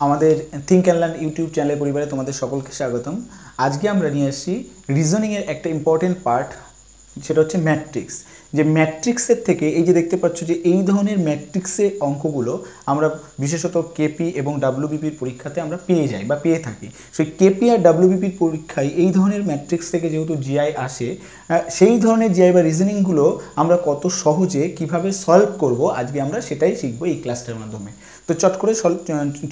আমাদের think and learn YouTube চ্যানেলের পরিবারে তোমাদের সকলকে স্বাগতম। আজকে আমরা নিয়ে আসছি রিজনিংয়ের একটা ইম্পর্টেন্ট পার্ট, সেটা হচ্ছে ম্যাট্রিক্স। যে ম্যাট্রিক্সের থেকে এই যে দেখতে পাচ্ছ যে এই ধরনের ম্যাট্রিক্সের অঙ্কগুলো আমরা বিশেষত কেপি এবং ডাব্লিউবিপির পরীক্ষাতে আমরা পেয়ে যাই বা পেয়ে থাকি। সেই কেপি আর ডাব্লিউবিপির পরীক্ষায় এই ধরনের ম্যাট্রিক্স থেকে যেহেতু জিআই আসে, সেই ধরনের জিআই বা রিজনিংগুলো আমরা কত সহজে কিভাবে সলভ করব আজকে আমরা সেটাই শিখবো এই ক্লাসটার মাধ্যমে। তো চট করে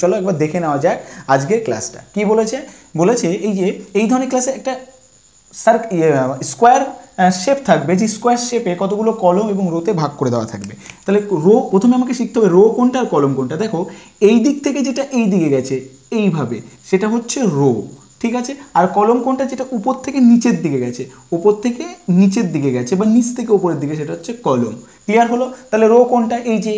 চলো একবার দেখে নেওয়া যাক আজকের ক্লাসটা কি বলেছে। এই যে এই ধরনের ক্লাসে একটা স্কোয়ার শেপ থাকবে, যে স্কোয়ার শেপে কতগুলো কলম এবং রোতে ভাগ করে দেওয়া থাকবে। তাহলে রো প্রথমে আমাকে শিখতে হবে রো কোনটা আর কলম কোনটা। দেখো এই দিক থেকে যেটা এই দিকে গেছে এইভাবে সেটা হচ্ছে রো, ঠিক আছে। আর কলম কোনটা যেটা উপর থেকে নিচের দিকে গেছে, উপর থেকে নিচের দিকে গেছে বা নিচ থেকে উপরের দিকে, সেটা হচ্ছে কলম। ক্লিয়ার হলো? তাহলে রো কোনটা? এই যে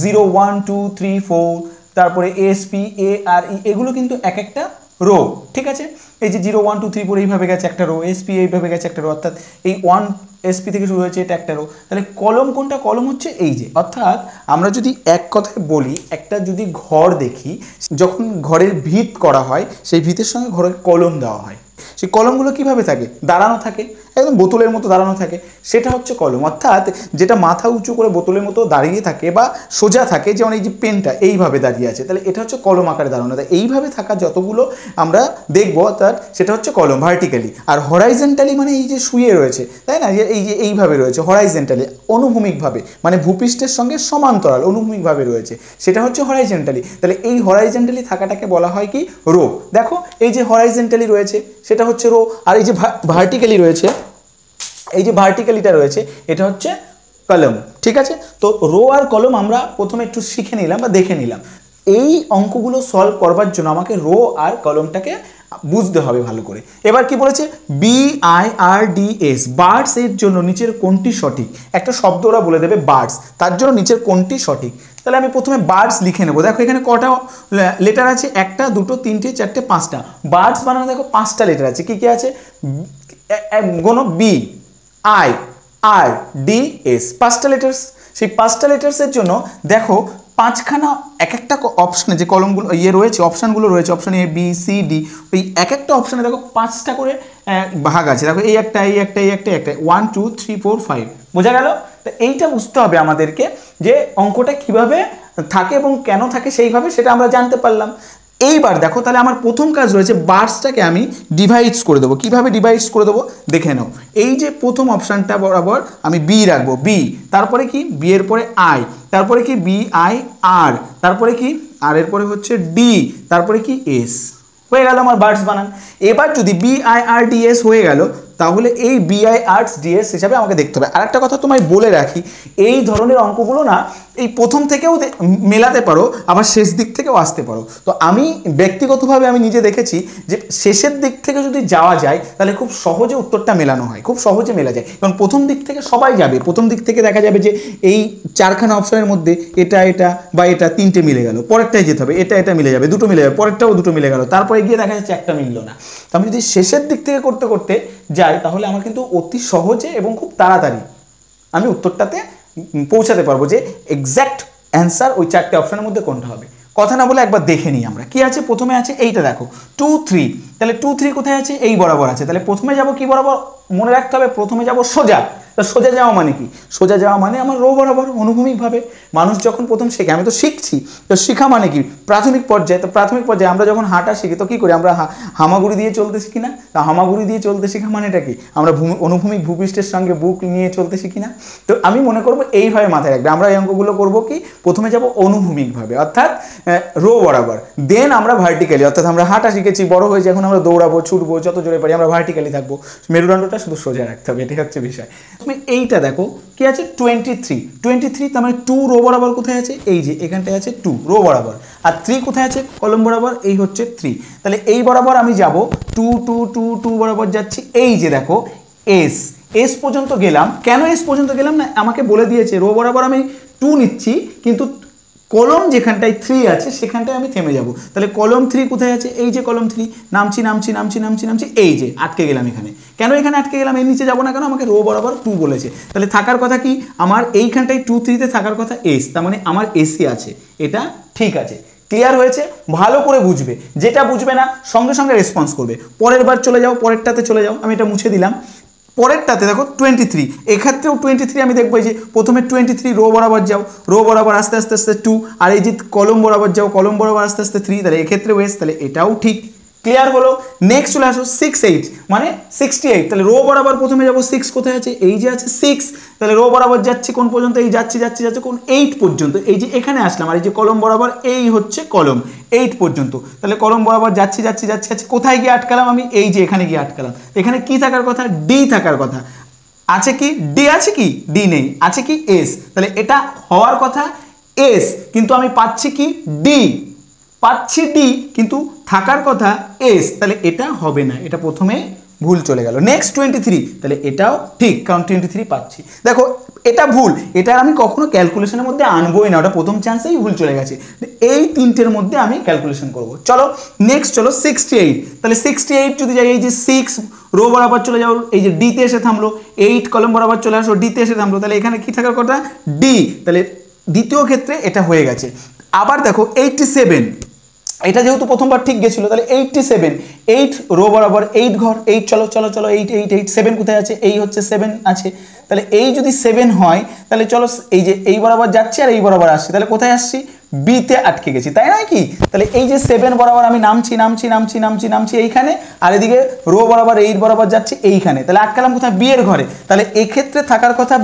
0 1 2 3 4, তারপরে এসপি এ আর ই, এগুলো কিন্তু এক একটা রো, ঠিক আছে। এই যে 0 1 2 3 4 এইভাবে গেছে একটা রো, এসপি এইভাবে গেছে একটা রো, অর্থাৎ এই 1 এসপি থেকে শুরু হয়েছে এটা একটা রো। তাহলে কলম কোনটা? কলম হচ্ছে এই যে, অর্থাৎ আমরা যদি এক কথায় বলি, একটা যদি ঘর দেখি, যখন ঘরের ভিত করা হয় সেই ভিতের সঙ্গে ঘরের কলম দেওয়া হয়, সেই কলমগুলো কিভাবে থাকে? দাঁড়ানো থাকে, একদম বোতলের মতো দাঁড়ানো থাকে, সেটা হচ্ছে কলম। অর্থাৎ যেটা মাথা উঁচু করে বোতলের মতো দাঁড়িয়ে থাকে বা সোজা থাকে, যেমন এই যে পেনটা এইভাবে দাঁড়িয়ে আছে, তাহলে এটা হচ্ছে কলম আকারে দাঁড়ানো। তাই এইভাবে থাকা যতগুলো আমরা দেখবো, অর্থাৎ সেটা হচ্ছে কলম ভার্টিক্যালি। আর হরাইজেন্টালি মানে এই যে শুয়ে রয়েছে, তাই না, এই যে এইভাবে রয়েছে হরাইজেন্টালি, অনুভূমিকভাবে, মানে ভূপৃষ্ঠের সঙ্গে সমান্তরাল অনুভূমিকভাবে রয়েছে, সেটা হচ্ছে হরাইজেন্টালি। তাহলে এই হরাইজেন্টালি থাকাটাকে বলা হয় কি? রো। দেখো এই যে হরাইজেন্টালি রয়েছে সেটা হচ্ছে রো, আর এই যে ভার্টিক্যালি রয়েছে, এই যে ভার্টিক্যালিটা রয়েছে এটা হচ্ছে কলম, ঠিক আছে। তো রো আর কলম আমরা প্রথমে একটু শিখে নিলাম বা দেখে নিলাম। এই অঙ্কগুলো সলভ করবার জন্য আমাকে রো আর কলমটাকে বুঝতে হবে ভালো করে। এবার কি বলেছে? BIRDS, বার্ডস এর জন্য নিচের কোনটি সঠিক? একটা শব্দ ওরা বলে দেবে বার্ডস, তার জন্য নিচের কোনটি সঠিক। তাহলে আমি প্রথমে বার্ডস লিখে নেবো। দেখো এখানে কটা লেটার আছে? একটা, দুটো, তিনটে, চারটে, পাঁচটা। বার্ডস বানানো দেখো পাঁচটা লেটার আছে। কি কি আছে? কোনো BIRDS, পাঁচটা লেটার্স। সেই পাঁচটা লেটার্সের জন্য দেখো পাঁচখানা এক একটা অপশানে যে কলমগুলো রয়েছে, অপশানগুলো রয়েছে, অপশান ABCD, ওই এক একটা অপশানে দেখো পাঁচটা করে ভাগ আছে। দেখো এই একটা, এই একটা, এই একটা, একটা 1 2 3 4 5, বোঝা গেল? তো এইটা বুঝতে হবে আমাদেরকে যে অঙ্কটা কিভাবে থাকে এবং কেন থাকে, সেইভাবে সেটা আমরা জানতে পারলাম। এইবার দেখো তাহলে আমার প্রথম কাজ রয়েছে, বার্ডসটাকে আমি ডিভাইডস করে দেবো। কীভাবে ডিভাইডস করে দেবো দেখে নাও। এই যে প্রথম অপশানটা বরাবর আমি বি রাখবো, বি, তারপরে কি বি এর পরে আই, তারপরে কি BIR, তারপরে কি আর এর পরে হচ্ছে ডি, তারপরে কি এস। হয়ে গেল আমার বার্ডস বানান। এবার যদি BIRDS হয়ে গেল, তাহলে এই BIRDS হিসাবে আমাকে দেখতে হবে। আর একটা কথা তোমায় বলে রাখি, এই ধরনের অঙ্কগুলো না এই প্রথম থেকেও মেলাতে পারো, আবার শেষ দিক থেকেও আসতে পারো। তো আমি ব্যক্তিগতভাবে আমি নিজে দেখেছি যে শেষের দিক থেকে যদি যাওয়া যায় তাহলে খুব সহজে উত্তরটা মেলানো হয়, খুব সহজে মেলা যায়। কারণ প্রথম দিক থেকে সবাই যাবে, প্রথম দিক থেকে দেখা যাবে যে এই চারখানা অপশনের মধ্যে এটা এটা বা এটা তিনটে মিলে গেল, পরেরটাই যেতে হবে, এটা এটা মিলে যাবে, দুটো মিলে যাবে, পরেরটাও দুটো মিলে গেল, তারপরে গিয়ে দেখা যাচ্ছে একটা মিললো না। তো আমি যদি শেষের দিক থেকে করতে করতে যাই তাহলে আমার কিন্তু অতি সহজে এবং খুব তাড়াতাড়ি আমি উত্তরটাতে পৌঁছাতে পারবো যে এক্স্যাক্ট অ্যান্সার ওই চারটে অপশনের মধ্যে কোনটা হবে। কথা না বলে একবার দেখে নিই আমরা কি আছে। প্রথমে আছে এইটা, দেখো 2 3, তাহলে 2 3 কোথায় আছে? এই বরাবর আছে। তাহলে প্রথমে যাব কি বরাবর? মনে রাখতে হবে প্রথমে যাব সোজা। তা সোজা যাওয়া মানে কি? সোজা যাওয়া মানে আমার রো বরাবর অনুভূমিকভাবে। মানুষ যখন প্রথম শেখে, আমি তো শিখছি, তো শেখা মানে কি? প্রাথমিক পর্যায়ে। তো প্রাথমিক পর্যায়ে আমরা যখন হাঁটা শিখি তো কী করি? আমরা হামাগুড়ি দিয়ে চলতে শিখি না? তা হামাগুড়ি দিয়ে চলতে শেখা মানেটা কি? আমরা অনুভূমিক ভূপৃষ্ঠের সঙ্গে বুক নিয়ে চলতে শিখি না? তো আমি মনে করবো এইভাবে মাথায় রাখবে। আমরা এই অঙ্কগুলো করবো কি? প্রথমে যাব অনুভূমিকভাবে, অর্থাৎ রো বরাবর, দেন আমরা ভার্টিক্যালি, অর্থাৎ আমরা হাঁটা শিখেছি, বড় হয়ে যখন আমরা দৌড়াবো, ছুটবো, যত জোরে পারি আমরা ভার্টিক্যালি থাকবো। মেরুদণ্ডটা শুধু সোজা রাখতে হবে, এটাই হচ্ছে বিষয়। তুমি এইটা দেখো কি আছে? 23, তার মানে 2 রো বরাবর কোথায় আছে? এই যে এখানটায় আছে 2 রো বরাবর। আর 3 কোথায় আছে? কলম বরাবর, এই হচ্ছে 3। তাহলে এই বরাবর আমি যাব 2 2 2 2 বরাবর যাচ্ছি। এই যে দেখো এস পর্যন্ত গেলাম। কেন এস পর্যন্ত গেলাম না? আমাকে বলে দিয়েছে রো বরাবর আমি 2 নিচ্ছি, কিন্তু কলম যেখানটায় 3 আছে সেখানটায় আমি থেমে যাব। তাহলে কলম 3 কোথায় আছে? এই যে কলম 3, নামছি নামছি নামছি নামছি নামছি, এই যে আটকে গেলাম এখানে। কেন এখানে আটকে গেলাম? এর নিচে যাবো না কেন? আমাকে রো বরাবর 2 বলেছে। তাহলে থাকার কথা কি? আমার এইখানটায় 2 3 তে থাকার কথা এস, তার মানে আমার এসি আছে, এটা ঠিক আছে। ক্লিয়ার হয়েছে? ভালো করে বুঝবে, যেটা বুঝবে না সঙ্গে সঙ্গে রেসপন্স করবে। পরের বার চলে যাও, পরেরটাতে চলে যাও, আমি এটা মুছে দিলাম। পরেরটাতে দেখো 23, এক্ষেত্রেও 23 আমি দেখবো এই যে প্রথমে 23 রো বরাবর যাও, রো বরাবর আস্তে আস্তে আস্তে 2, আর এই যে কলম বরাবর যাও, কলম বরাবর আস্তে আস্তে 3, তাহলে এক্ষেত্রেও এস, তাহলে এটাও ঠিক। ক্লিয়ার হলো? নেক্সট চলে আসো 6, 8 মানে 68, তাহলে রো বরাবর প্রথমে যাবো 6 কোথায় আছে, এই যে আছে 6, তাহলে রো বরাবর যাচ্ছি কোন পর্যন্ত, এই যাচ্ছি যাচ্ছি যাচ্ছি কোন 8 পর্যন্ত, এই যে এখানে আসলাম, আর এই যে কলম বরাবর এই হচ্ছে কলম 8 পর্যন্ত, তাহলে কলম বরাবর যাচ্ছি যাচ্ছি যাচ্ছি যাচ্ছি কোথায় গিয়ে আটকালাম আমি, এই যে এখানে গিয়ে আটকালাম। এখানে কি থাকার কথা, ডি থাকার কথা, আছে কি ডি, আছে কি ডি নেই, আছে কি এস, তাহলে এটা হওয়ার কথা এস, কিন্তু আমি পাচ্ছি কি ডি, পাচ্ছি ডি কিন্তু থাকার কথা এস, তাহলে এটা হবে না, এটা প্রথমে ভুল চলে গেল। নেক্সট 23, তাহলে এটাও ঠিক, কারণ 23 পাচ্ছি। দেখো এটা ভুল, এটা আমি কখনো ক্যালকুলেশনের মধ্যে আনবোই না, ওটা প্রথম চান্সেই ভুল চলে গেছে। এই তিনটের মধ্যে আমি ক্যালকুলেশন করব। চলো নেক্সট, চলো 68, তাহলে 68 যদি যাই, এই যে 6 রো বরাবর চলে যাও, এই যে ডিতে এসে থামলো, 8 কলম বরাবর চলে আসো, ডিতে এসে থামলো, তাহলে এখানে কি থাকার কথা ডি, তাহলে দ্বিতীয় ক্ষেত্রে এটা হয়ে গেছে। আবার দেখো 87, এটা যেহেতু প্রথমবার ঠিক গেছিল, তাহলে 87, 8 রো বরাবর 8 ঘর, 8 চলো চলো চলো 8 8 8, 7 কোথায় আছে, এই হচ্ছে 7 আছে, তাহলে এই যদি 7 হয় তাহলে চলো এই যে এই বরাবর যাচ্ছি আর এই বরাবর আসছি, তাহলে কোথায় আসছি, বিতে আটকে গেছি, তাই নয় কি? তাহলে এই যে 7 বরাবর আমি নামছি নামছি নামছি নামছি নামছি এইখানে, আর এদিকে রো বরাবর 8 বরাবর যাচ্ছি এইখানে, তাহলে আটকালাম কোথায়, বি এর ঘরে, তাহলে এক্ষেত্রে থাকার কথা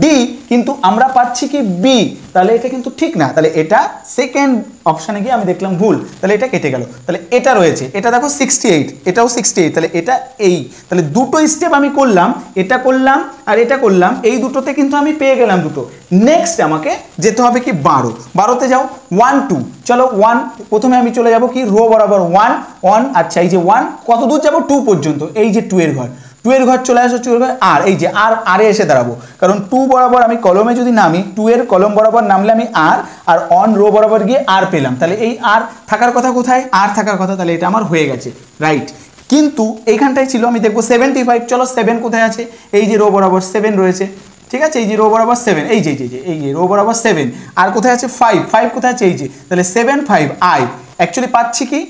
ডি, কিন্তু আমরা পাচ্ছি কি বি, তাহলে এটা কিন্তু ঠিক না, তাহলে এটা সেকেন্ড অপশানে গিয়ে আমি দেখলাম ভুল, তাহলে এটা কেটে গেল। তাহলে এটা রয়েছে, এটা দেখো 68, এটাও 68, তাহলে এটা এই, তাহলে দুটো স্টেপ আমি করলাম, এটা করলাম আর এটা করলাম, এই দুটোতে কিন্তু আমি পেয়ে গেলাম দুটো। নেক্সট আমাকে যেতে হবে কি 12, 12তে যাও 1 2, চলো 1, প্রথমে আমি চলে যাব কি রো বরাবর 1 1, আচ্ছা এই যে 1 কত দূর যাব, 2 পর্যন্ত, এই যে 2 এর ঘর, 2 এর ঘর চলে আসো, 2 এর ঘর আর এই যে আর এ এসে দাঁড়াবো, কারণ 2 বরাবর আমি কলমে যদি নামি, 2 এর কলম বরাবর নামলে আমি আর অন রো বরাবর গিয়ে আর পেলাম, তাহলে এই আর থাকার কথা কোথায়, আর থাকার কথা, তাহলে এটা আমার হয়ে গেছে রাইট। কিন্তু এইখানটাই ছিল, আমি দেখবো 75, চলো 7 কোথায় আছে, এই যে রো বরাবর 7 রয়েছে, ঠিক আছে, এই যে রো বরাবর 7, এই যে এই যে রো বরাবর 7, আর কোথায় আছে 5, 5 কোথায় আছে, এই যে, তাহলে 7 5 আই, অ্যাকচুয়ালি পাচ্ছি কি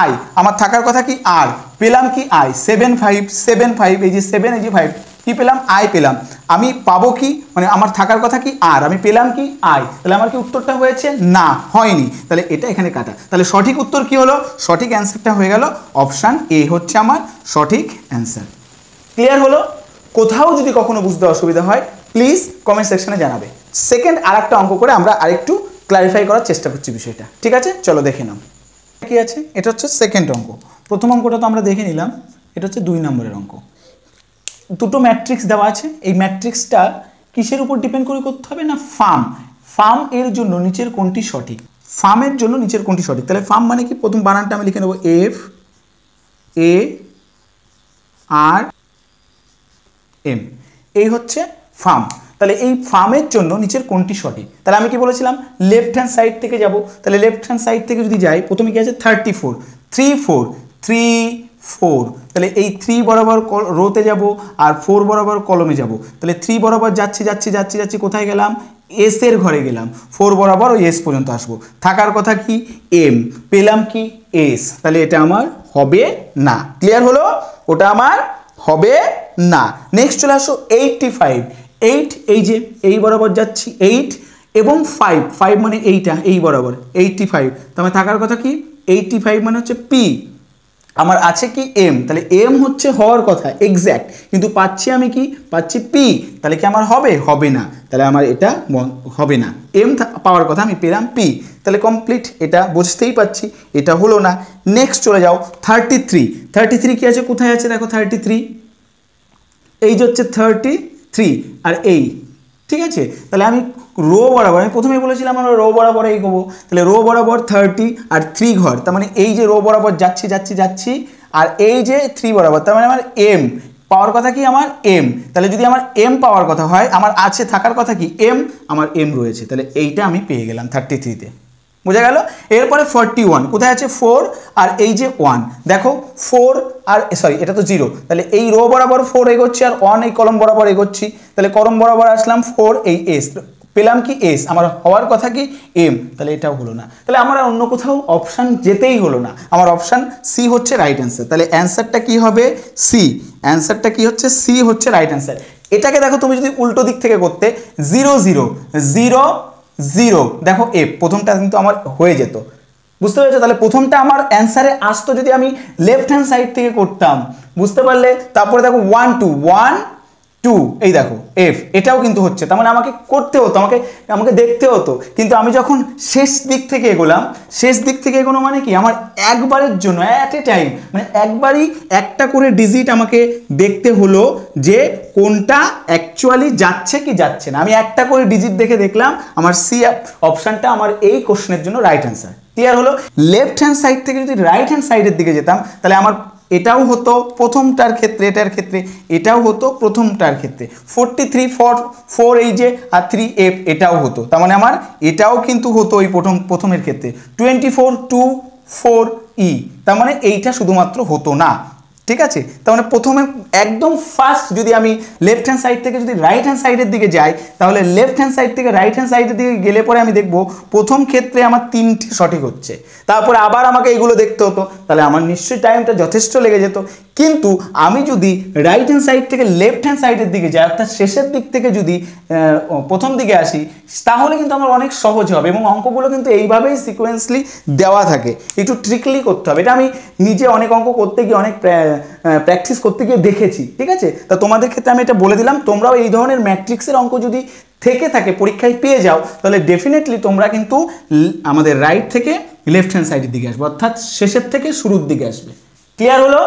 আই, আমার থাকার কথা কি আর, পেলাম কি আই, 7 5 7 5, এই যে 7 এই যে 5, কি পেলাম আই পেলাম, আমি পাবো কি, মানে আমার থাকার কথা কি আর, আমি পেলাম কি আই, তাহলে আমার কি উত্তরটা হয়েছে না, হয়নি, তাহলে এটা এখানে কাটা, তাহলে সঠিক উত্তর কি হলো, সঠিক অ্যান্সারটা হয়ে গেল অপশান এ হচ্ছে আমার সঠিক অ্যান্সার। ক্লিয়ার হলো? কোথাও যদি কখনো বুঝতে অসুবিধা হয় প্লিজ কমেন্ট সেকশনে জানাবে। সেকেন্ড আর একটা অঙ্ক করে আমরা আরেকটু ক্লারিফাই করার চেষ্টা করছি বিষয়টা, ঠিক আছে? চলো দেখে নাও কি আছে। এটা হচ্ছে সেকেন্ড অঙ্ক, প্রথম অঙ্কটা তো আমরা দেখে নিলাম, এটা হচ্ছে 2 নম্বরের অঙ্ক। দুটো ম্যাট্রিক্স দেওয়া আছে, এই ম্যাট্রিক্সটা কিসের উপর ডিপেন্ড করে করতে হবে না, ফার্ম এর জন্য নিচের কোনটি সঠিক, ফার্মের জন্য নিচের কোনটি সঠিক, তাহলে ফার্ম মানে কি, প্রথম বানানটা আমি লিখে নেবো এফ এ আর এম, এই হচ্ছে ফার্ম, তাহলে এই ফার্মের জন্য নিচের কোনটি সঠিক, তাহলে আমি কি বলেছিলাম লেফট হ্যান্ড সাইড থেকে যাব, তাহলে লেফট হ্যান্ড সাইড থেকে যদি যাই, প্রথমে কি আছে 34 3 4 3 4, তাহলে এই 3 বরাবর রোতে যাব আর 4 বরাবর কলমে যাব, তাহলে 3 বরাবর যাচ্ছি যাচ্ছি যাচ্ছি যাচ্ছি কোথায় গেলাম, এস এর ঘরে গেলাম, 4 বরাবর ওই এস পর্যন্ত আসবো, থাকার কথা কি এম, পেলাম কি এস, তাহলে এটা আমার হবে না। ক্লিয়ার হলো? ওটা আমার হবে না। নেক্সট চলে আসো 85, 8 এই যে এই বরাবর যাচ্ছি 8 এবং 5 5 মানে এইটা এই বরাবর 85, তাহলে থাকার কথা কি 85 মানে হচ্ছে পি, আমার আছে কি এম, তাহলে এম হচ্ছে হওয়ার কথা এক্স্যাক্ট, কিন্তু পাচ্ছি আমি কি পাচ্ছি পি, তাহলে কি আমার হবে, হবে না, তাহলে আমার এটা হবে না, এম পাওয়ার কথা আমি পেলাম পি, তাহলে কমপ্লিট, এটা বুঝতেই পাচ্ছি এটা হলো না। নেক্সট চলে যাও 33 কি আছে, কোথায় আছে দেখো 33, এই যে হচ্ছে 33 আর এই, ঠিক আছে, তাহলে আমি রো বরাবর, আমি প্রথমেই বলেছিলাম আমরা রো বরাবর এগোবো, তাহলে রো বরাবর 30 আর 3 ঘর, তার মানে এই যে রো বরাবর যাচ্ছি যাচ্ছি যাচ্ছি আর এই যে 3 বরাবর, তার মানে আমার এম পাওয়ার কথা কি আমার এম, তাহলে যদি আমার এম পাওয়ার কথা হয়, আমার আছে থাকার কথা কি এম, আমার এম রয়েছে, তাহলে এইটা আমি পেয়ে গেলাম 33-তে, বোঝা গেল? এরপরে 41 কোথায় আছে 4 আর এই যে 1, দেখো 4 আর সরি এটা তো 0, তাহলে এই রো বরাবর 4 এগোচ্ছি আর 1 এই কলম বরাবর এগোচ্ছি, তাহলে কলম বরাবর আসলাম 4 এই এস, পেলাম কি এস, আমার হওয়ার কথা কি এম, তাহলে এটাও হলো না, তাহলে আমার আর অন্য কোথাও অপশান যেতেই হলো না, আমার অপশান সি হচ্ছে রাইট অ্যান্সার। তাহলে অ্যান্সারটা কি হবে সি, অ্যান্সারটা কি হচ্ছে সি হচ্ছে রাইট অ্যান্সার। এটাকে দেখো তুমি যদি উল্টো দিক থেকে করতে 0 0 0 0 দেখো এফ, প্রথমটা কিন্তু আমার হয়ে যেত, বুঝতে পেরেছো? তাহলে প্রথমটা আমার অ্যান্সারে আসতো যদি আমি লেফট হ্যান্ড সাইড থেকে করতাম, বুঝতে পারলে? তারপরে দেখো 1 2 1 2, এই দেখো এফ, এটাও কিন্তু হচ্ছে, তার মানে আমাকে করতে হতো, আমাকে দেখতে হতো, কিন্তু আমি যখন শেষ দিক থেকে এগোলাম, শেষ দিক থেকে এগোনো মানে কি আমার একবারের জন্য অ্যাট এ টাইম, মানে একবারই একটা করে ডিজিট আমাকে দেখতে হলো যে কোনটা অ্যাকচুয়ালি যাচ্ছে কি যাচ্ছে না। আমি একটা করে ডিজিট দেখে দেখলাম, আমার সি অপশানটা আমার এই কোশ্চেনের জন্য রাইট অ্যান্সার। ক্লিয়ার হলো? লেফট হ্যান্ড সাইড থেকে যদি রাইট হ্যান্ড সাইডের দিকে যেতাম, তাহলে আমার এটাও হতো প্রথমটার ক্ষেত্রে, এটার ক্ষেত্রে এটাও হতো প্রথমটার ক্ষেত্রে, 43 4 এই যে আর 3 এফ, এটাও হতো, তার মানে আমার এটাও কিন্তু হতো ওই প্রথমের ক্ষেত্রে 24 2 4 ই, তার মানে এইটা শুধুমাত্র হতো না। ঠিক আছে, তার মানে প্রথমে একদম ফার্স্ট যদি আমি লেফট হ্যান্ড সাইড থেকে যদি রাইট হ্যান্ড সাইডের দিকে যাই, তাহলে লেফট হ্যান্ড সাইড থেকে রাইট হ্যান্ড সাইডের দিকে গেলে পরে আমি দেখব প্রথম ক্ষেত্রে আমার 3টি সঠিক হচ্ছে, তারপরে আবার আমাকে এগুলো দেখতে হতো, তাহলে আমার নিশ্চয়ই টাইমটা যথেষ্ট লেগে যেত। কিন্তু আমি যদি রাইট হ্যান্ড সাইড থেকে লেফট হ্যান্ড সাইডের দিকে যাই, অর্থাৎ শেষের দিক থেকে যদি প্রথম দিকে আসি, তাহলে কিন্তু আমার অনেক সহজ হবে, এবং অঙ্কগুলো কিন্তু এইভাবেই সিকোয়েন্সলি দেওয়া থাকে, একটু ট্রিকলি করতে হবে। এটা আমি নিজে অনেক অঙ্ক করতে গিয়ে, অনেক প্র্যাকটিস করতে গিয়ে দেখেছি। ঠিক আছে, তা তোমাদের ক্ষেত্রে আমি এটা বলে দিলাম, তোমরাও এই ধরনের ম্যাট্রিক্সের অঙ্ক যদি থেকে থাকে পরীক্ষায় পেয়ে যাও, তাহলে ডেফিনেটলি তোমরা কিন্তু আমাদের রাইট থেকে লেফট হ্যান্ড সাইডের দিকে আসবে, অর্থাৎ শেষের থেকে শুরুর দিকে আসবে। ক্লিয়ার হলো?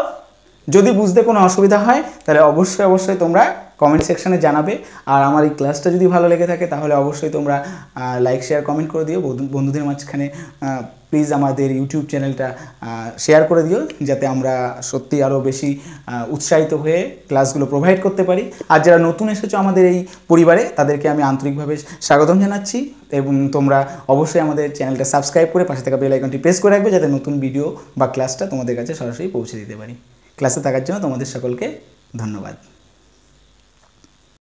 যদি বুঝতে কোনো অসুবিধা হয় তাহলে অবশ্যই তোমরা কমেন্ট সেকশনে জানাবে। আর আমার এই ক্লাসটা যদি ভালো লেগে থাকে তাহলে অবশ্যই তোমরা লাইক শেয়ার কমেন্ট করে দিও, বন্ধুদের মাঝখানে প্লিজ আমাদের ইউটিউব চ্যানেলটা শেয়ার করে দিও, যাতে আমরা সত্যি আরও বেশি উৎসাহিত হয়ে ক্লাসগুলো প্রোভাইড করতে পারি। আর যারা নতুন এসেছো আমাদের এই পরিবারে, তাদেরকে আমি আন্তরিকভাবে স্বাগতম জানাচ্ছি, এবং তোমরা অবশ্যই আমাদের চ্যানেলটা সাবস্ক্রাইব করে পাশে থাকা বেল আইকনটি প্রেস করে রাখবে, যাতে নতুন ভিডিও বা ক্লাসটা তোমাদের কাছে সরাসরি পৌঁছে দিতে পারি। ক্লাসে থাকার জন্য তোমাদের সকলকে ধন্যবাদ।